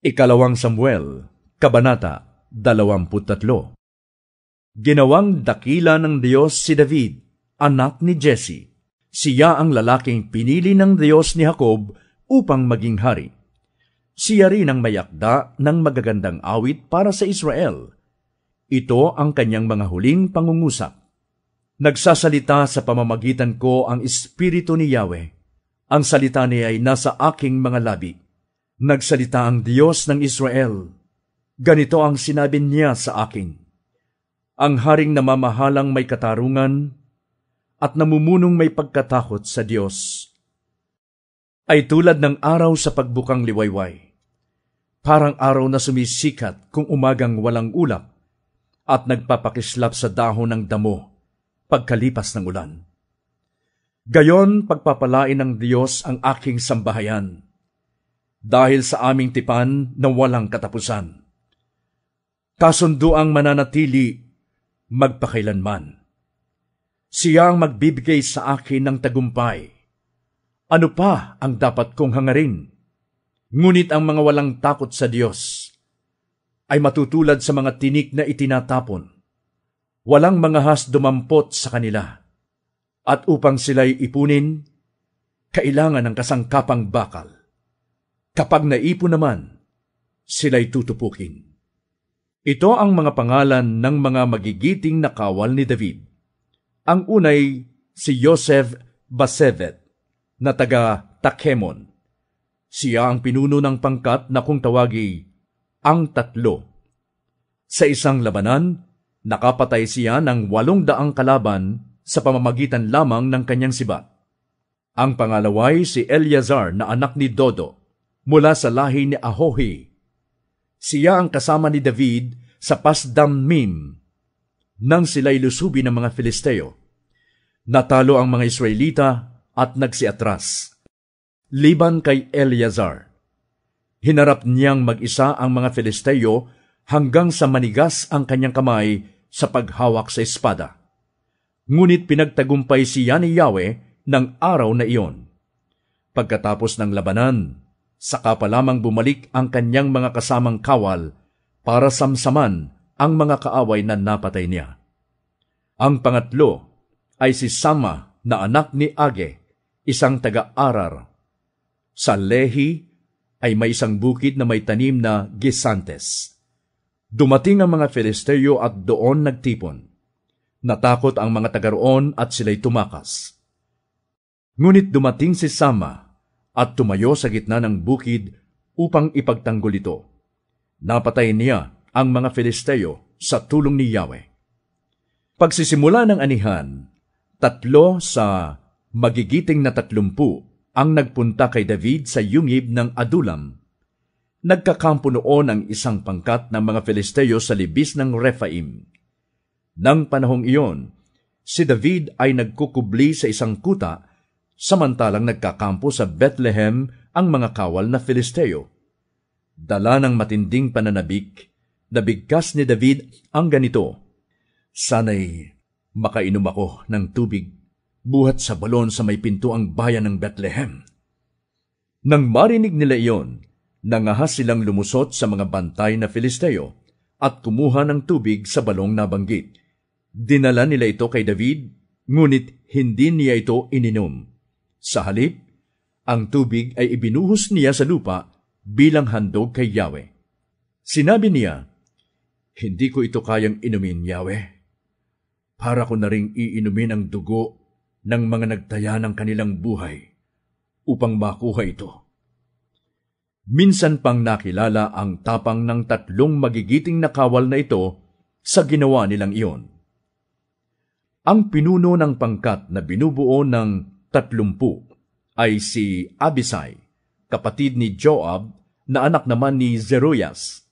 Ikalawang Samuel, Kabanata 23. Ginawang dakila ng Diyos si David, anak ni Jesse. Siya ang lalaking pinili ng Diyos ni Jacob upang maging hari. Siya rin ang mayakda ng magagandang awit para sa Israel. Ito ang kanyang mga huling pangungusap. Nagsasalita sa pamamagitan ko ang Espiritu ni Yahweh. Ang salita niya ay nasa aking mga labi. Nagsalita ang Diyos ng Israel. Ganito ang sinabi niya sa akin: ang haring namamahalang may katarungan at namumunong may pagkatakot sa Diyos ay tulad ng araw sa pagbukang liwayway, parang araw na sumisikat kung umagang walang ulap at nagpapakislap sa dahon ng damo pagkalipas ng ulan. Gayon pagpapalain ng Diyos ang aking sambahayan, dahil sa aming tipan na walang katapusan. Kasunduang mananatili magpakailanman. Siya ang magbibigay sa akin ng tagumpay. Ano pa ang dapat kong hangarin? Ngunit ang mga walang takot sa Diyos ay matutulad sa mga tinik na itinatapon. Walang mga has dumampot sa kanila. At upang sila'y ipunin, kailangan ng kasangkapang bakal. Kapag naipon naman, sila'y tutupukin. Ito ang mga pangalan ng mga magigiting na kawal ni David. Ang unay si Joseph Basevet, na taga Takemon. Siya ang pinuno ng pangkat na kung tawagi ang Tatlo. Sa isang labanan, nakapatay siya ng 800 kalaban sa pamamagitan lamang ng kanyang sibat. Ang pangalaway si Eleazar na anak ni Dodo, mula sa lahi ni Ahohi. Siya ang kasama ni David sa Pasdammim nang sila'y lusubi ng mga Filisteo. Natalo ang mga Israelita at nagsiatras. Liban kay Eleazar, hinarap niyang mag-isa ang mga Filisteo hanggang sa manigas ang kanyang kamay sa paghawak sa espada. Ngunit pinagtagumpay siya ni Yahweh ng araw na iyon. Pagkatapos ng labanan, saka pa lamang bumalik ang kanyang mga kasamang kawal para samsaman ang mga kaaway na napatay niya. Ang pangatlo ay si Sama na anak ni Age, isang taga-Arar. Sa Lehi ay may isang bukid na may tanim na gisantes. Dumating ang mga Filisteo at doon nagtipon. Natakot ang mga taga-roon at sila'y tumakas. Ngunit dumating si Sama at tumayo sa gitna ng bukid upang ipagtanggol ito. Napatay niya ang mga Filisteo sa tulong ni Yahweh. Pagsisimula ng anihan, 3 sa magigiting na 30 ang nagpunta kay David sa yungib ng Adulam. Nagkakampo noon ang isang pangkat ng mga Filisteo sa libis ng Rephaim. Nang panahong iyon, si David ay nagkukubli sa isang kuta, samantalang nagkakampo sa Bethlehem ang mga kawal na Filisteo. Dala ng matinding pananabik, nabigkas ni David ang ganito: sana'y makainom ako ng tubig buhat sa balon sa may pintuang bayan ng Bethlehem. Nang marinig nila iyon, nangahas silang lumusot sa mga bantay na Filisteo at kumuha ng tubig sa balong nabanggit. Dinala nila ito kay David, ngunit hindi niya ito ininom. Sa halip, ang tubig ay ibinuhos niya sa lupa bilang handog kay Yahweh. Sinabi niya, hindi ko ito kayang inumin, Yahweh. Para ko na ring iinumin ang dugo ng mga nagtaya ng kanilang buhay upang makuha ito. Minsan pang nakilala ang tapang ng 3 magigiting na kawal na ito sa ginawa nilang iyon. Ang pinuno ng pangkat na binubuo ng 30 ay si Abisai, kapatid ni Joab, na anak naman ni Zeruias.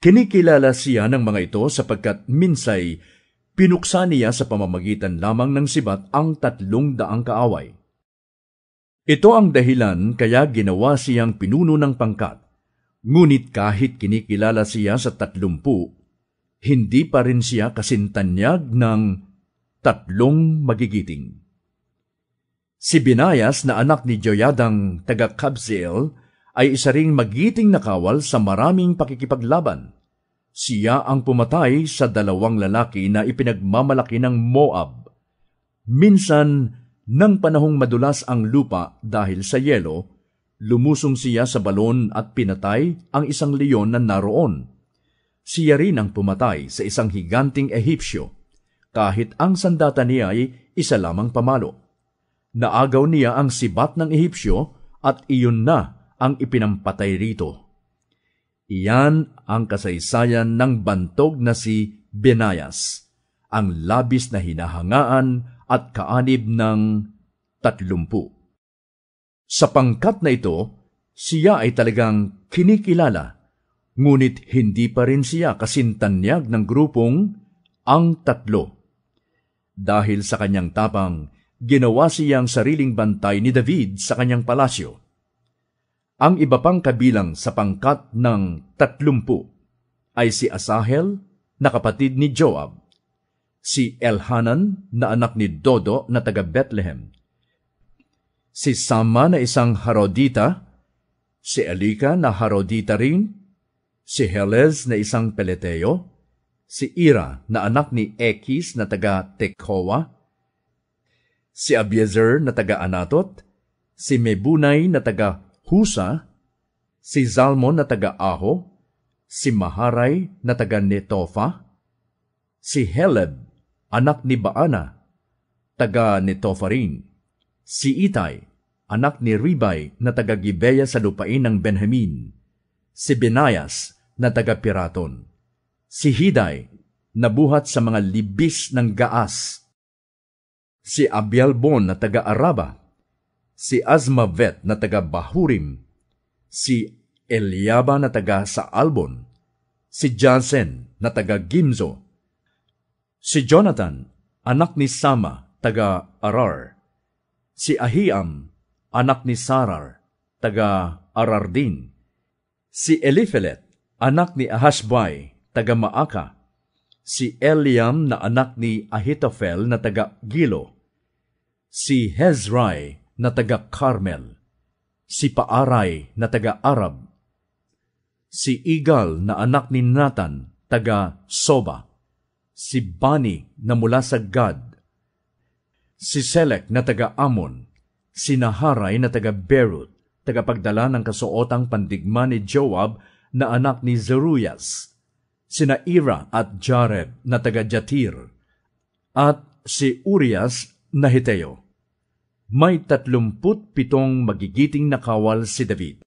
Kinikilala siya ng mga ito sapagkat minsay pinuksa niya sa pamamagitan lamang ng sibat ang 300 kaaway. Ito ang dahilan kaya ginawa siyang pinuno ng pangkat. Ngunit kahit kinikilala siya sa 30, hindi pa rin siya kasintanyag ng 3 magigiting. Si Binayas na anak ni Joyadang taga-Kabzeel ay isa ring magiting nakawal sa maraming pakikipaglaban. Siya ang pumatay sa 2 lalaki na ipinagmamalaki ng Moab. Minsan, nang panahong madulas ang lupa dahil sa yelo, lumusong siya sa balon at pinatay ang isang leon na naroon. Siya rin ang pumatay sa isang higanting Ehipsyo, kahit ang sandata niya ay isa lamang pamalo. Naagaw niya ang sibat ng Ehipsyo at iyon na ang ipinampatay rito. Iyan ang kasaysayan ng bantog na si Benayas, ang labis na hinahangaan at kaanib ng 30. Sa pangkat na ito, siya ay talagang kinikilala, ngunit hindi pa rin siya kasintanyag ng grupong ang 3. Dahil sa kanyang tapang, ginawa siyang sariling bantay ni David sa kanyang palasyo. Ang iba pang kabilang sa pangkat ng 30 ay si Asahel na kapatid ni Joab, si Elhanan na anak ni Dodo na taga Bethlehem, si Sama na isang Harodita, si Elika na Harodita rin, si Helez na isang Peleteo, si Ira na anak ni Ekis na taga Tekoa, si Abiezer na taga Anatot, si Mebunay na taga Husa, si Zalmon na taga Aho, si Maharay na taga Netofa, si Heleb, anak ni Baana, taga Netofa rin, si Itay, anak ni Ribay na taga Gibeya sa lupain ng Benjamin, si Benayas na taga Piraton, si Hiday na buhat sa mga libis ng Gaas, si Abialbon na taga Araba, si Azmavet na taga Bahurim, si Eliaba na taga Saalbon, si Jansen na taga Gimzo, si Jonathan, anak ni Sama, taga Arar, si Ahiam, anak ni Sarar, taga Arar din, si Eliphelet, anak ni Ahasbai, taga Maaka, si Eliam na anak ni Ahitophel na taga Gilo, si Hezrai na taga Carmel, si Paaray na taga Arab, si Igal na anak ni Nathan, taga Soba, si Bani na mula sa Gad, si Selek na taga Amon, si Naharay na taga Berut, tagapagdala ng kasuotang pandigma ni Joab na anak ni Zeruyas, si Naira at Jareb na taga Jatir, at si Urias na Hiteo. May 37 magigiting nakawal si David.